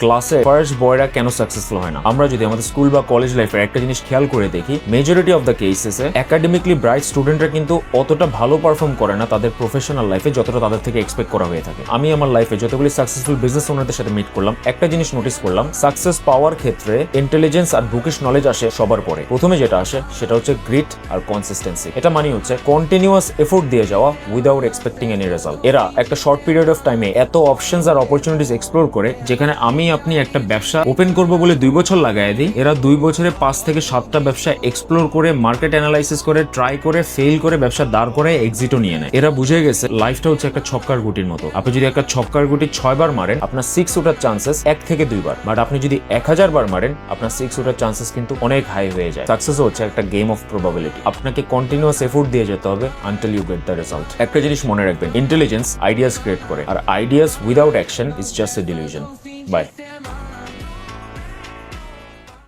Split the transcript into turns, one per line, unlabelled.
ক্লাসে ফার্স্ট বয়রা কেন সাকসেসফুল হয় না? আমরা যদি আমাদের স্কুল বা কলেজ লাইফের একটা জিনিস খেয়াল করে দেখি, মেজরিটি অফ দ্য কেসেসে একাডেমিকলি ব্রাইট স্টুডেন্টরা কিন্তু অতটা ভালো পারফর্ম করে না তাদের প্রফেশনাল লাইফে যতটা তাদের থেকে এক্সপেক্ট করা হয়ে থাকে। আমি আমার লাইফে যতগুলি সাকসেসফুল বিজনেস ওনারদের সাথে মিট করলাম, একটা জিনিস নোটিস করলাম, সাকসেস পাওয়ার ক্ষেত্রে ইন্টেলিজেন্স আর বুকিশ নলেজ আসে সবার পরে। প্রথমে যেটা আসে সেটা হচ্ছে গ্রিট আর কনসিস্টেন্সি। এটা মানে হচ্ছে কন্টিনিউয়াস এফোর্ট দিয়ে যাওয়া উইদাউট এক্সপেক্টিং এনি রেজাল্ট। এরা একটা শর্ট পিরিয়ড অফ টাইমে এত অপশনস আর অপরচুনিটিস এক্সপ্লোর করে, যেখানে আমি আপনি একটা ব্যবসা ওপেন করবো বলে 2 বছর লাগাই দিই, এরা 2 বছরে 5 থেকে 7টা ব্যবসা এক্সপ্লোর করে, মার্কেট অ্যানালাইসিস করে, ট্রাই করে, ফেল করে, ব্যবসা দাঁড় করে এক্সিটও নিয়ে নেয়। এরা বুঝে গেছে লাইফটা হচ্ছে একটা ছক্কার গুটির মতো। আপনি যদি একটা ছক্কার গুটি 6 বার মারেন, আপনার 6 ওঠার চান্সেস 1 থেকে 2 বার, বাট আপনি যদি 1000 বার মারেন, আপনার 6 ওঠার চান্সেস কিন্তু অনেক হাই হয়ে যায়। সাকসেস হচ্ছে একটা গেম অফ প্রবাবিলিটি। আপনাকে কন্টিনিউয়াস এফোর্ট দিয়ে যেতে হবে until you get the result. একটা জিনিস মনে রাখবেন, ইন্টেলিজেন্স আইডিয়াস ক্রিয়েট করে, আর ideas without action is just a delusion. By.